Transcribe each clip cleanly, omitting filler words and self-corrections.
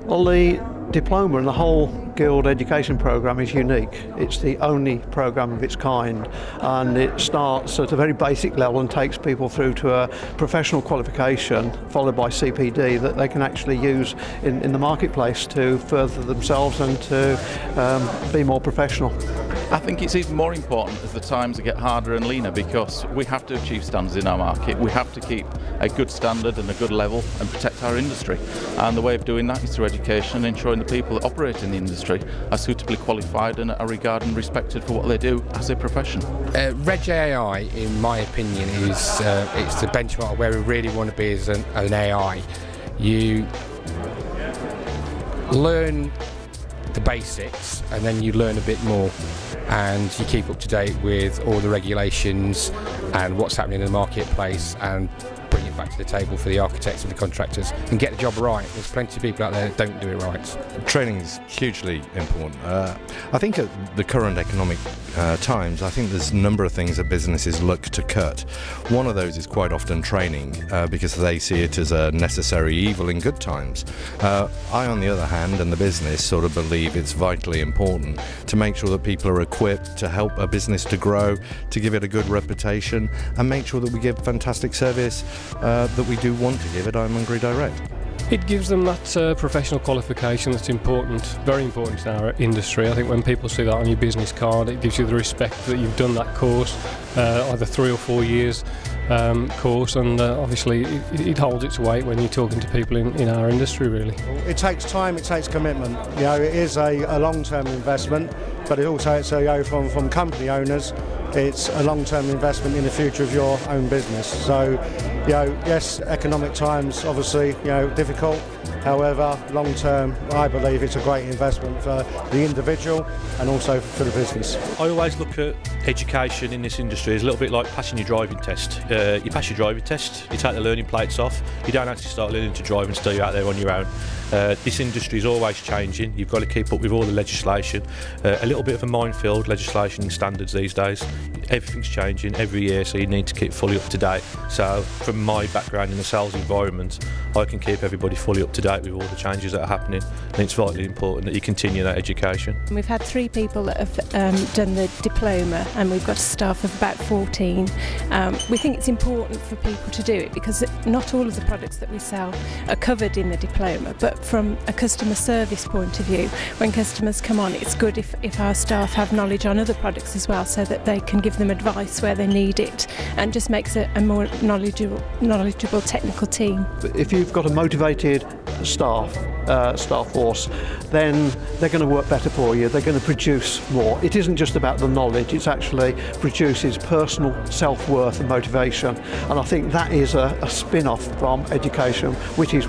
Well, the diploma and the whole Guild education programme is unique. It's the only programme of its kind, and it starts at a very basic level and takes people through to a professional qualification followed by CPD that they can actually use in the marketplace to further themselves and to be more professional. I think it's even more important as the times get harder and leaner, because we have to achieve standards in our market. We have to keep a good standard and a good level and protect our industry. And the way of doing that is through education, ensuring the people that operate in the industry are suitably qualified and are regarded and respected for what they do as a profession. Reg AI, in my opinion, is it's the benchmark of where we really want to be as an AI. You learn the basics and then you learn a bit more, and you keep up to date with all the regulations and what's happening in the marketplace, and bring it back to the table for the architects and the contractors and get the job right. There's plenty of people out there that don't do it right. Training is hugely important. I think at the current economic times, I think there's a number of things that businesses look to cut. One of those is quite often training, because they see it as a necessary evil in good times. I, on the other hand, and the business sort of believe it's vitally important to make sure that people are equipped to help a business to grow, to give it a good reputation, and make sure that we give fantastic service that we do want to give at Ironmongery Direct. It gives them that professional qualification that's important, very important in our industry. I think when people see that on your business card, it gives you the respect that you've done that course, either 3 or 4 years course, and obviously it holds its weight when you're talking to people in our industry, really. It takes time, it takes commitment. You know, it is a long-term investment, but it also, it's from company owners, it's a long-term investment in the future of your own business. So, you know, yes, economic times obviously, you know, difficult. However, long-term, I believe it's a great investment for the individual and also for the business. I always look at education in this industry as a little bit like passing your driving test. You pass your driving test, you take the learning plates off, you don't actually start learning to drive until you're out there on your own. This industry is always changing. You've got to keep up with all the legislation. A little bit of a minefield, legislation and standards these days. Everything's changing every year, so you need to keep fully up to date. So from my background in the sales environment, I can keep everybody fully up to date with all the changes that are happening, and it's vitally important that you continue that education. We've had 3 people that have done the diploma, and we've got a staff of about 14. We think it's important for people to do it because not all of the products that we sell are covered in the diploma, but from a customer service point of view, when customers come on, it's good if our staff have knowledge on other products as well, so that they can give them advice where they need it, and just makes a more knowledgeable technical team. If you've got a motivated staff force, then they're going to work better for you, they're going to produce more. It isn't just about the knowledge, it actually produces personal self-worth and motivation, and I think that is a spin-off from education which is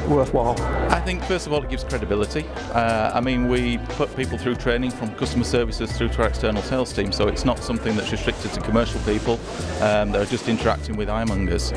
worthwhile. I think first of all it gives credibility. I mean, we put people through training from customer services through to our external sales team, so it's not something that's restricted to commercial people that are just interacting with Ironmongers.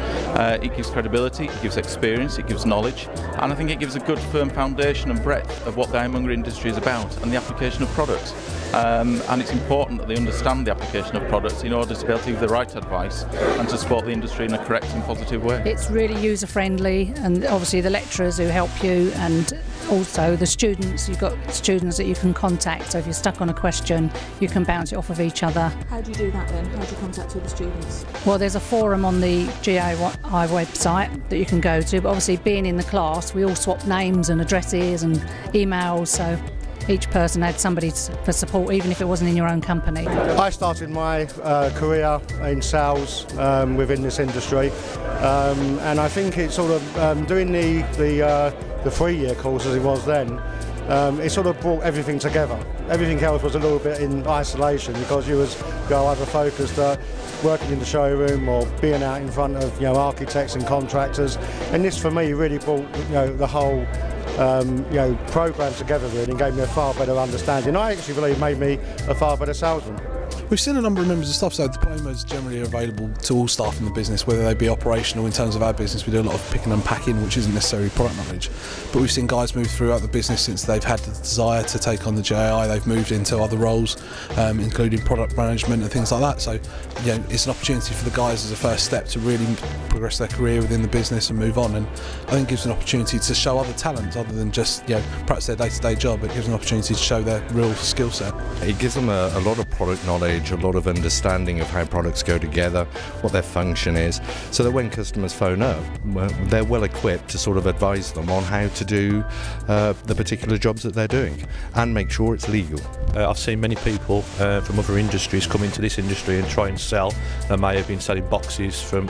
It gives credibility, it gives experience, it gives knowledge, and I think it gives a good firm foundation and breadth of what the ironmongery industry is about and the application of products. And it's important that they understand the application of products in order to be able to give the right advice and to support the industry in a correct and positive way. It's really user-friendly, and obviously the lecturers who help you, and also the students. You've got students that you can contact, so if you're stuck on a question you can bounce it off of each other. How do you do that then? How do you contact all the students? Well, there's a forum on the GAI website that you can go to, but obviously being in the class we all swap names and addresses and emails, so each person had somebody for support, even if it wasn't in your own company. I started my career in sales within this industry, and I think it's sort of doing the 3-year course as it was then. It sort of brought everything together. Everything else was a little bit in isolation because you either focused working in the showroom or being out in front of architects and contractors. And this for me really brought the whole program together really, and gave me a far better understanding. I actually believe it made me a far better salesman. We've seen a number of members of staff, so diplomas generally are available to all staff in the business, whether they be operational. In terms of our business, we do a lot of picking and packing, which isn't necessarily product knowledge, but we've seen guys move throughout the business since they've had the desire to take on the JI. They've moved into other roles, including product management and things like that. So, you know, it's an opportunity for the guys as a first step to really progress their career within the business and move on, and I think it gives an opportunity to show other talents other than just, you know, perhaps their day-to-day job. It gives an opportunity to show their real skill set. It gives them a lot of product knowledge, a lot of understanding of how products go together, what their function is, so that when customers phone up, they're well equipped to sort of advise them on how to do the particular jobs that they're doing and make sure it's legal. I've seen many people from other industries come into this industry and try and sell. They may have been selling boxes from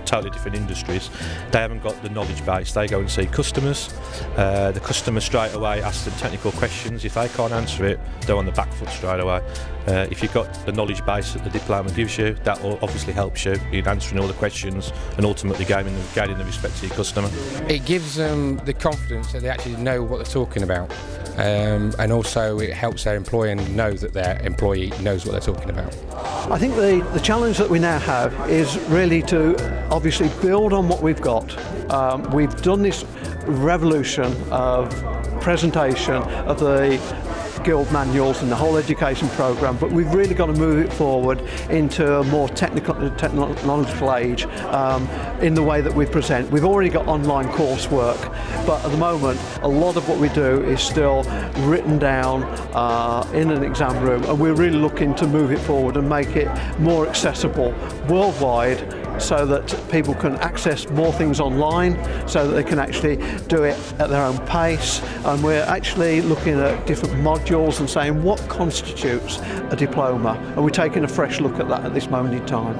totally different industries. They haven't got the knowledge base. They go and see customers. The customer straight away asks them technical questions. If they can't answer it, they're on the back foot straight away. If you've got the knowledge base that the diploma gives you, that obviously helps you in answering all the questions and ultimately gaining the respect to your customer. It gives them the confidence that they actually know what they're talking about, and also it helps their employer know that their employee knows what they're talking about. I think the challenge that we now have is really to obviously build on what we've got. We've done this revolution of presentation of the guild manuals and the whole education programme, but we've really got to move it forward into a more technological age in the way that we present. We've already got online coursework, but at the moment a lot of what we do is still written down in an exam room, and we're really looking to move it forward and make it more accessible worldwide, so that people can access more things online, so that they can actually do it at their own pace. And we're actually looking at different modules and saying what constitutes a diploma, and we're taking a fresh look at that at this moment in time.